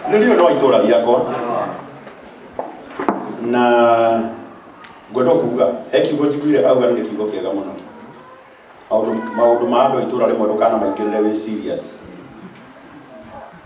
Ndio no itora riakwa na gwenda kuga kiugo njiguire auga nĩ kiugo kĩega mũno. Maũndũ ma andũ itura rĩmwe ndũkana maingĩrĩre wĩ serious.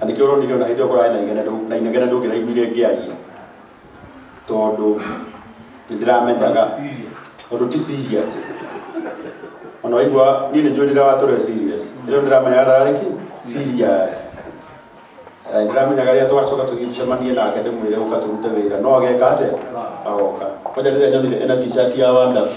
Na nĩkĩo ũronire ona hĩndĩ ĩyo kũrarĩ na inegene ndũngĩraiguire ngĩaria tondũ nĩndĩramenyaga tondũ ti serious. Ona waigua niĩ nĩnjũĩ rĩrĩa Watoro serious. Rĩu ndĩramenyaga ndararĩ serious. Ndĩramenyaga rĩrĩa tũgacoka tũgĩcemanie nake ndĩmwĩre ũka tũrute wĩra no ageka atĩa agoka. Kwanja rĩrĩa nyonire ena t-shirt ya Wandabu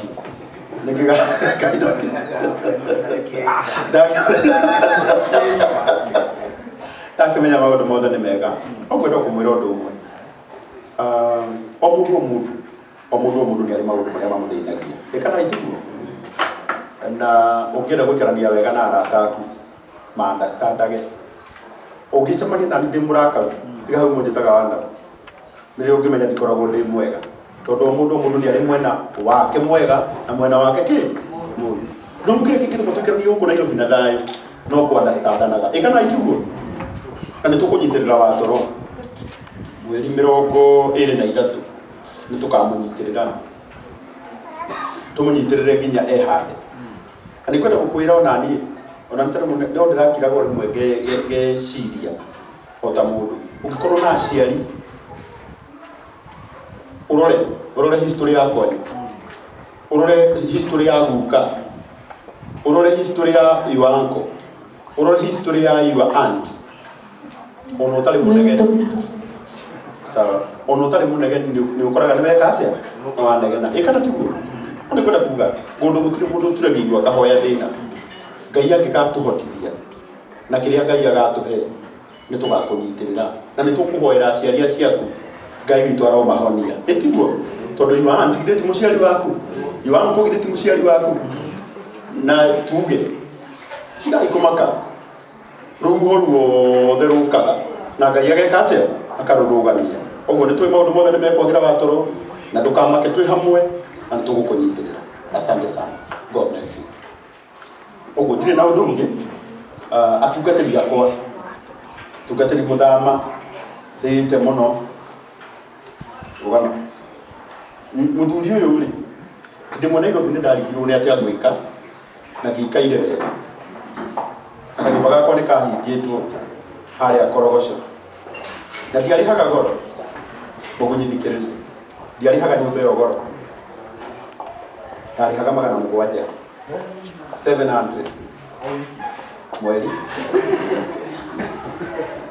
ndakĩmenya maũndũ mothe nĩ mega. Ũkwenda kũmwĩra ũndũ ũmwe, o mũndũ nĩ arĩ maũndũ marĩa mamũthĩnagia, ĩkana itiguo, na ũngĩenda gũikarania wega na arata aku ma understandage. Ũngĩcemania na niĩ ndĩ mũrakaru tiga hau mũnjĩtaga Wandabu, nĩrĩo ũngĩmenya ndikoragwo ndĩ mwega, tondũ o mũndũ nĩ arĩ mwena wake mwega na mwena wake mũru. No ngĩreke kĩndũ mũtũkĩrania gũkũ Nairobi na thayũ no kũ understandanaga, ĩkana itiguo. Na nĩtũkũnyitĩrĩra Watoro mweri 23 nĩtũkamũnyitĩrĩra, tũmũnyitĩrĩre nginya ehande. Na nĩkwenda gũkwĩra ona niĩ ona no ndĩrakiragwo rĩmwe ngeciria o ta mũndũ ũngĩkorwo na aciari ũrore history ya kwanyu, ũrore history ya guka, ũrore history ya your uncle, ũrore history ya your aunt. Ona ũtarĩ mũnegeni sawa, ona ũtarĩ mũnegeni nĩ ũkoraga nĩ weka atĩa na wanegena, ĩkana tiguo. Ona nĩkwenda kuga mũndũ gũtirĩ mũndũ tũregĩirwo akahoya thĩna, Ngai angĩgatũhotithia na kĩrĩa Ngai agatũhe nĩtũgakũnyitĩrĩra na nĩtũkũhoera aciari ciaku Ngai witũ aromahonia, ĩtiguo. Tondũ your aunt githĩ ti mũciari waku, your uncle githĩ ti mũciari waku, na tuge tigai kũmaka rũhuho ruothe rũkaga na Ngai ageka atĩa akarũrũgamia. Ũguo nĩtũĩ maũndũ mothe nĩmekwagĩra Watoro na ndũkamake, twĩ hamwe na nĩtũgũkũnyitĩrĩra. Asante sana, God bless you. Ũguo ndirĩ na ũndũ ũngĩ, atungatĩri akwa, tungatĩri mũthama ndĩĩte mũno rũgano. Mũthuri ũyũ rĩ, ndĩmwe Nairobi nĩndarigirwo nĩ atĩa gwĩka na ndiikaire wega, na kanyũmba gakwa nĩkahingĩtwo harĩa Korogoco na ndiarĩhaga goro. Mũgũnyithikĩrĩria, ndiarĩhaga nyũmba ĩyo goro, ndarĩhaga 700 700 mweri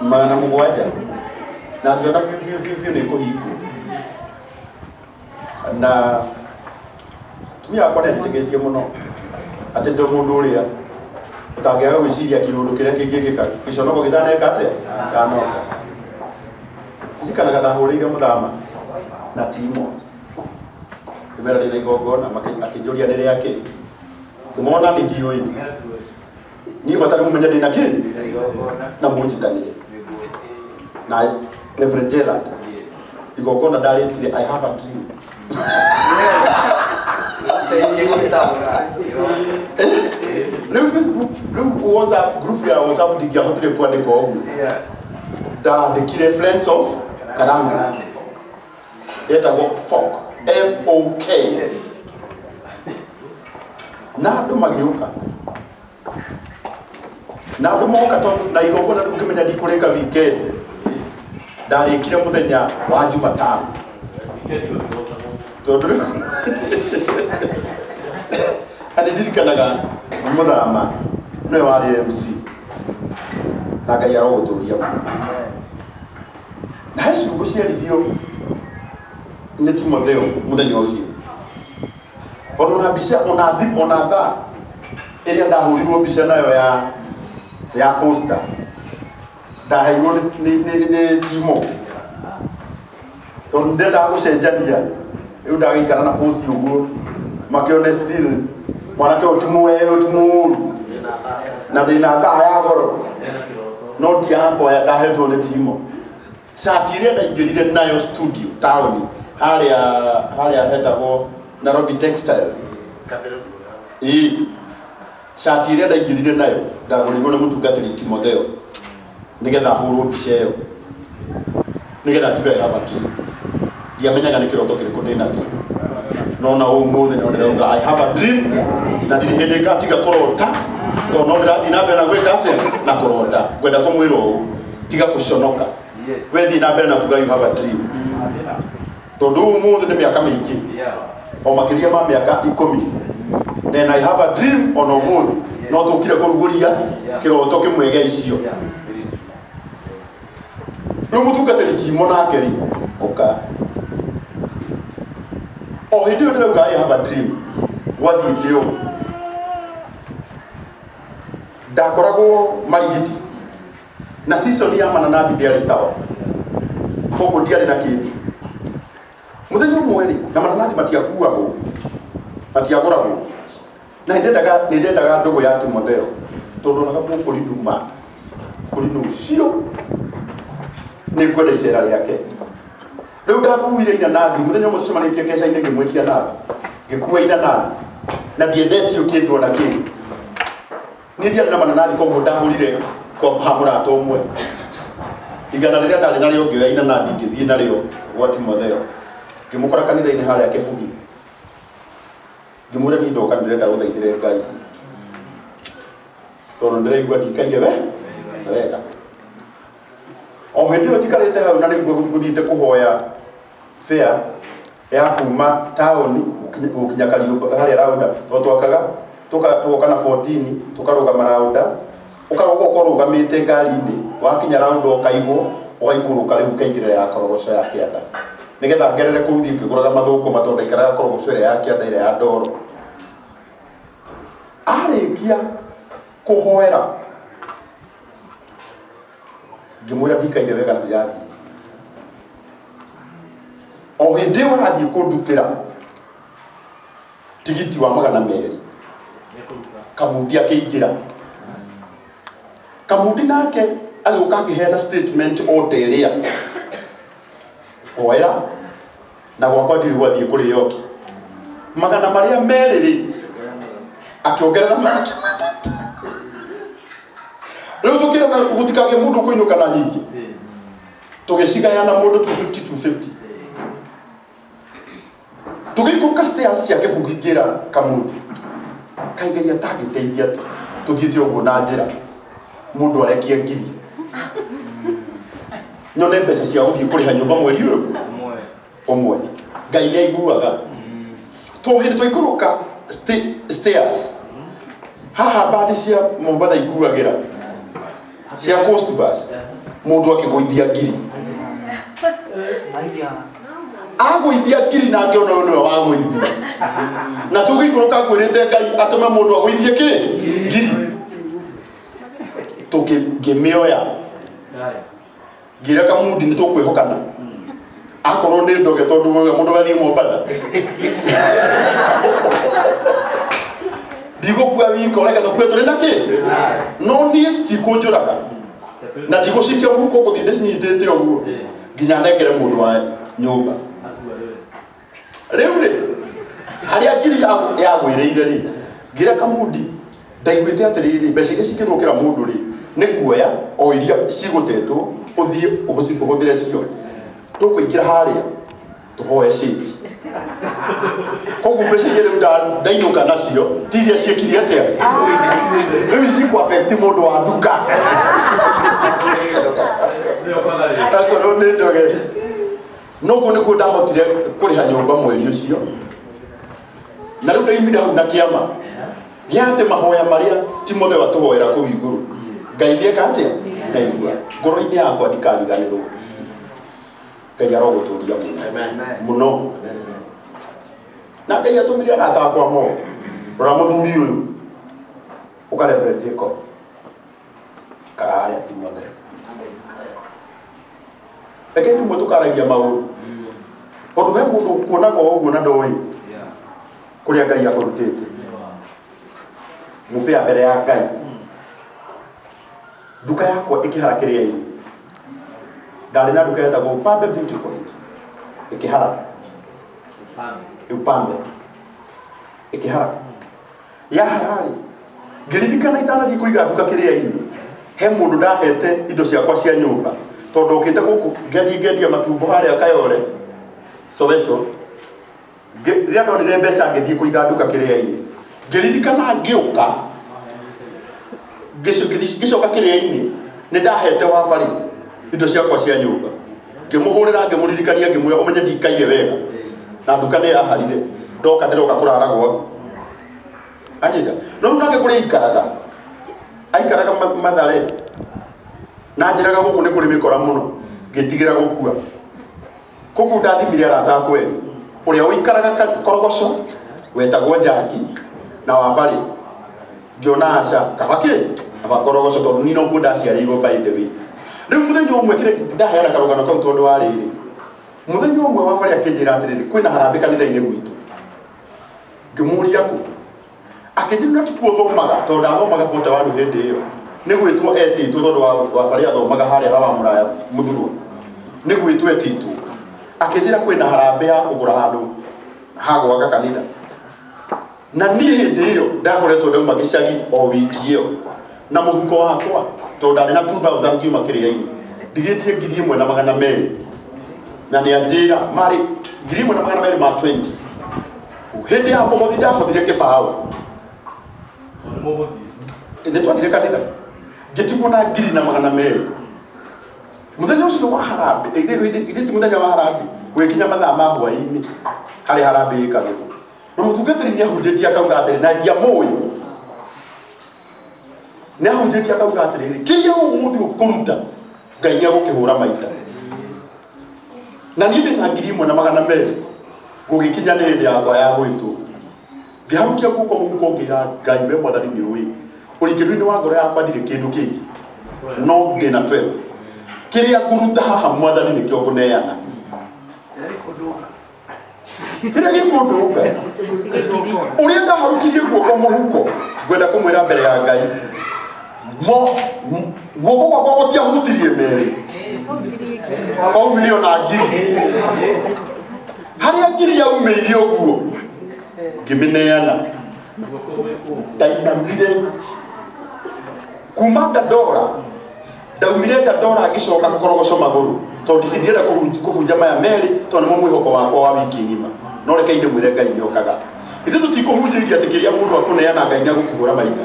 700 na ngĩona biũ nĩ kũhingwo. Na tumia wakwa nĩanjĩtĩkĩtie mũno atĩ ndĩ mũndũ ũrĩa ũtangĩaga gwĩciria kĩũndũ kĩrĩa kĩngĩkĩka gĩconoko gĩtaneka atĩa tanoka. Ndirikanaga ndahũrĩire mũthama na Timo rĩmera rĩna igongona akĩnjũria nĩ rĩake, ngĩmona nĩ ndiũĩ niĩ bata nĩmũmenye ndĩna kĩ na mũnjitanĩre na Reverend Gerald igongona ndarĩtire I have a dream. Rĩu Facebook, rĩu WhatsApp group ya WhatsApp ndingĩahotire kwandĩka ũguo, ndandĩkire friends of Karangu, yetagwo folk FOK, na andũ magĩũka na andũ moka tondũ na igongona rĩu ngĩmenya ndikũrĩka weekend, ndarĩkire mũthenya wa Jumatano tondũ rĩu nĩ ndirikanaga mũthama nĩwe warĩ MC na Ngai arogũtũria na Yesu gũciarithio nĩ Timotheo mũthenya ũcio, tondũ na mbica ona thaa ĩrĩa ndahũrirwo mbica nayo ya poster ndaheirwo nĩ Timo, tondũ ndendaga gũcenjania. Rĩu ndagĩikara na post ũguo makĩone still mwanake ũyũ ti mũũru na ndĩna thaa ya goro no ti yakwa ndahetwo nĩ Timo. Shati ĩrĩa ndaingĩrire nayo studio taũni harĩa hetagwo Nairobi Textile, shati ĩrĩa ndaingĩrire nayo ndagũrĩirwo nĩ mũtungatĩri Timotheo nĩgetha hũrwo mbica ĩyo nĩgetha njuge I have a dream. Ndiamenyaga nĩ kĩroto kĩrĩkũ ndĩ nakĩo, no na ũmũthĩ no ndĩrauga I have a dream, na ndirĩ hĩndĩ ngatiga kũrota, tondũ no ndĩrathiĩ na mbere na gwĩka atĩa na kũrota. Ngwenda kũmwĩra ũũ, tiga kũconoka, wethiĩ na mbere na kuga you have a dream, tondũ ũmũthĩ nĩ mĩaka mĩingĩ, o makĩria ma mĩaka 10, then I have a dream on ũmũthĩ no tũkire kũrugũria kĩroto kĩmwe gĩa icio. Rĩu mũtungatĩri Timo nake rĩ oka o hĩndĩ ĩyo ndĩrauga I have a dream, gwathiĩte ũũ ndakoragwo Marigiti na season ya mananathi ndĩarĩ sawa, koguo ndiarĩ na kĩndũ. Mũthenya ũmwe rĩ na mananathi matiakuagwo matiagũragwo, na nĩndendaga ndũgũ ya Timotheo tondũ naga mũkũrinuma kũrinũ cio nĩ kwenda icera rĩake. Rĩu ndakuire inanathi mũthenya ũmwe tũcemanĩtie keca-inĩ ngĩmwĩtia nathi ngĩkua inanathi na ndiendetio kĩndũ ona kĩu. Niĩ ndiarĩ na mananathi koguo ndagũrire ha mũrata ũmwe igana rĩrĩa ndarĩ narĩo ngĩoya inanathi ngĩthiĩ narĩo gwa Timotheo ngĩmũkora kanitha-inĩ harĩa Kĩbugi ngĩmwĩra niĩ ndoka ndĩrenda gũthaithĩre Ngai tondũ ndĩraigua ndikaire wega. O hĩndĩ ĩyo njikarĩte hau na nĩguo gũthiĩte kũhoya fare ya kuma taũni gũkinya Kariũmba harĩa raunda, tondũ twakaga tũgoka na 14 tũkarũgama raunda, ũkarũga ũkarũgamĩte ngari-inĩ, wakinya raunda ũkaigwo ũgaikũrũka rĩu ũkaingĩrĩra ya korogoco ya kĩanda nĩgetha ngerere kũu thiĩ ngĩgũraga mathũkũma tondũ ndaikaraga korogoco ĩrĩa ya kĩanda ĩrĩa ya ndoro. Arĩkia kũhoera ngĩmwĩra ndikaire wega na ndirathiĩ. O hĩndĩ ĩyo arathiĩ kũndutĩra tigiti wa 200 Kamundi akĩingĩra. Kamundi nake agĩũka akĩheana statement o ta ĩrĩa hoera na gwakwa ndiũĩ gwathiĩ kũrĩo ki 200 marĩa merĩ akĩongerera make. Rĩu tũkĩrana gũtikagĩe mũndũ kũinũka na nyingĩ tũgĩcigayana mũndũ 250 tũgĩikũrũka stairs cia Kĩbugi ngĩra Kamundi kaĩ Ngai atangĩteithia tũthiĩte ũguo na njĩra mũndũ arekie ngiri nyone mbeca cia gũthiĩ kũrĩha nyũmba mweri ũyũ ũmwe. Ngai nĩaiguaga. Tondũ hĩndĩ twaikũrũka stairs haha mbathi cia Mombatha ikuagĩra cia Coast Bus mũndũ akĩgũithia ngiri agũithia ngiri na ngĩona ũyũ nĩwe wagũithia na tũgĩikũrũka ngwĩrĩte Ngai atũme mũndũ agũithie ngiri. Ngĩmĩoya ngĩra Kamundi nĩ tũkwĩhokana akorwo nĩ ndoge tondũ mũndũ gathiĩ Mombatha ndigũkua wiko reke tũkue tũrĩ na kĩ no niĩ citikũnjũraga na ndigũcikia mũhuko gũthiĩ ndĩcinyitĩte ũguo nginya nengere mũndũ wa nyũmba. Rĩu rĩ harĩa ngiri yagwĩrĩire rĩ ngĩra Kamundi ndaiguĩte atĩrĩrĩ mbeca iria cingĩthũkĩra mũndũ rĩ nĩ kuoya o iria cigũtetwo ũthiĩ ũhũthĩre cio, tũkũingĩra harĩa tũhoe shades. Koguo mbeca iria rĩu ndainũka nacio ti iria ciĩkire atĩa rĩu cikũ-affect mũndũ wa nduka akorwo nĩ ndoge. Noguo nĩguo ndahotire kũrĩha nyũmba mweri ũcio, na rĩu ndaimire hau na kĩama gĩa atĩ mahoya marĩa Timotheo atũhoera kũu igũrũ Ngai nĩeka atĩa ndaigua. Ngoro-inĩ yakwa ndikariganĩrwo, Ngai arogũtũria mũno. Na Ngai atũmire arata akwa mothe, rora mũthuri ũyũ ũka Reverend Jacob kararĩa Timotheo. Reke rĩmwe tũkaragia maũndũ tondũ he mũndũ kuonaga ũguo na ndoĩ kũrĩa Ngai akũrutĩte mũbĩa mbere ya Ngai. Nduka yakwa ĩkĩhara Kĩrĩa-inĩ, ndarĩ na nduka yetagwo Pambe Beauty Point ĩkĩhara Pambe ĩkĩhara yahararĩ Ngiririkana itanathi kuiga nduka kiria-ini, he mundu ndahete indo ciakwa cia nyumba tondu okite guku ngendia matumbo haria Kayole Soweto. Riria ndonire mbeca ngithii kuiga nduka kiria-ini, ngiririkana ngiuka gicoka kiria-ini ni ndahete wabari indo ciakwa cia nyumba, ngimuhurira ngimuririkania ngimwira umenye ndikaire wega na nduka ni yaharire, ndoka ndiroka kurara gwaku anyita no nake kuri ikaraga Mathare na njiraga guku ni kuri mikora muno ngitigira gukua kuku ndathimire arata kweli uria uikaraga Korogoco wetagwo Njaki na wabari ngiona aca kabaki abakorogoco tondu ni no kuda ciarirwo by the way. Riu muthenya umwe kire ndaheana karugano kau tondu wa riri, muthenya umwe wabari akinjira atiriri kwina harambe kanitha-ini gwitu, ngimuria ku akijina tupuo thomaga tondu athomaga bota wandu hindi iyo ni gwitwo etitwo tondu wabari athomaga haria hawa Muraya muthurwa ni gwitwo etitwo akijira kwina harambe ya kugura handu hagwaka kanitha. Na niĩ hĩndĩ ĩyo ndakoretwo ndauma gĩcagi o wiki ĩyo na mũhuko wakwa tondũ ndarĩ na 2000 ngiuma kĩrĩa-inĩ ndigĩtie 1,200 na nĩ anjĩra marĩ 1,200 ma 20 hĩndĩ ya mũhothi ndahothire kĩbaũ nĩ twathire kanitha ngĩtigwo na 2,200 mũthenya ũcio wa harambe ithe ti mũthenya wa harambe gwĩkinya mathaa ma hwaĩ-inĩ harĩ harambe ĩkagĩrwo na mutungatiri ni ahunjitie akauga atiri na ndia muyu ni ahunjitie akauga atiri kiria umuthi ukuruta Ngai ni agukihura maita na niĩ na 1,200 gugikinya ni hĩndĩ yakwa ya gwĩtwo ngiharukia guko mũhuko ngira Ngai we mwathani ni ũĩ ũrikĩrĩru-inĩ wa ngoro yakwa ndirĩ kĩndũ kĩngĩ no ndĩ na 12 kiria nguruta haha mwathani nĩkĩo ngũneana kiria gĩkũndũnga ũrĩa ndaharukirie guoko mũhuko ngwenda kũmwĩra mbere ya Ngai guoko gwakwa gũtiahutirie merĩ kwaumire ona ngiri harĩa ngiri yaumĩire ũguo ngĩmĩneana ndainamire kuma Dandora ndaumire Dandora ngĩcoka Korogoco magũrũ tondu ndiendienda kũbunja maya merĩ tondu nĩmo mwĩhoko wakwa wa wiki ng'ima no reke ndĩmwĩre Ngai nĩokaga ithe tũtikũhunjĩria atĩ kĩrĩa mũndũ akũneana Ngai nĩagũkũhũra maitha.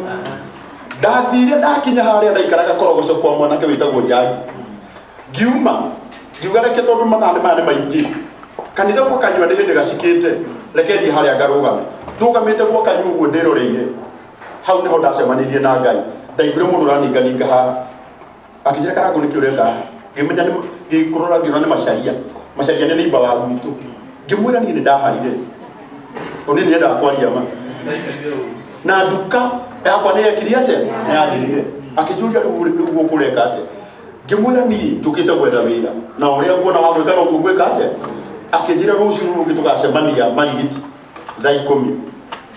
Ndathire ndakinya harĩa ndaikaraga Korogoco kwa mwanake wĩtagwo Njagi ngiuga reke tondu mathaa maya nĩ maingĩ kanitha gwa Kanyua nĩ hĩndĩ gacikĩte reke thiĩ harĩa ngarũgame ndũgamĩte gwa Kanyua ũguo ndĩroreire hau nĩho ndacemanirie na Ngai ndaiguire mũndũ ũraninganinga haha akĩnjĩra Karangu nĩkĩ ũreka haha ngĩmenya ngĩkũrora ngĩona nĩ macaria nĩ nĩimba wa gwitũ ngĩmwĩra niĩ nĩ ndaharire tondũ niĩ nĩendaga kwaria ma na nduka yakwa nĩ yekire atĩa nĩ yathirire akĩnjũria rĩu ũkũreka atĩa ngĩmwĩra niĩ njũkĩte gwetha wĩra na ũrĩa nguona wa gwĩka noguo ngwĩka atĩa akĩnjĩra rũciũ rũrũ tũgacemania Marigiti thaa 10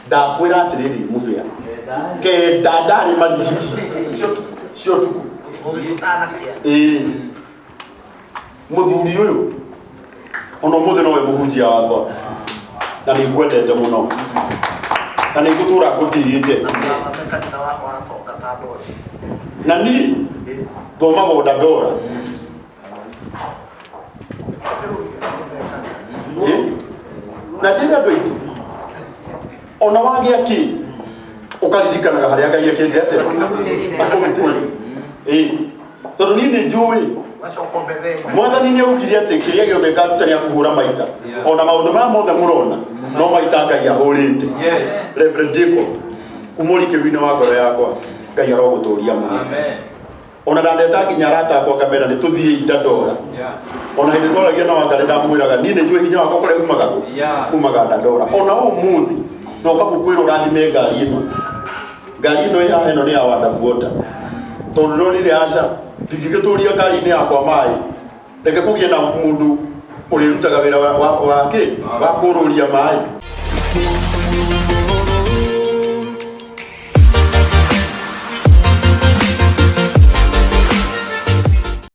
ndakwĩra atĩrĩrĩ mũbĩa kenda ndarĩ Marigiti cio tuku muthuri ũyũ ona ũmũthĩ nowe mũhunjia wakwa na nĩ ngwendete mũno na nĩ ngũtũra ngũtĩĩte na niĩ thomaga Dandora na njĩra andũ aitũ ona wagĩa kĩ ũkaririkanaga harĩa Ngai ekĩte atĩa akũmĩtĩire tondũ niĩ nĩ njũĩ mwathani nĩ augire atĩ kĩrĩa gĩothe ngaruta nĩ akũhũra maita ona maũndũ maya mothe mũrona no maita Ngai ahũrĩte. Reverend Jacob kumũrikĩru-inĩ wa ngoro yakwa Ngai arogũtũria mũno ona ndandeta nginya arata akwa kamera nĩ tũthiĩ Dandora ona hĩndĩ twaragia na Wangari ndamwĩraga niĩ nĩ njũĩ hinya wakwa kũrĩa umaga kumaga Dandora ona ũmũthĩ ndoka gũkwĩra ũrathime ngari ĩno ĩ haha ĩno nĩ ya Wonderful Water tondu ronire aca ndingĩgĩtũria ngari-inĩ yakwa maĩ reke kũgĩe na mũndũ ũrĩrutaga wĩra wa kũrũria maĩ.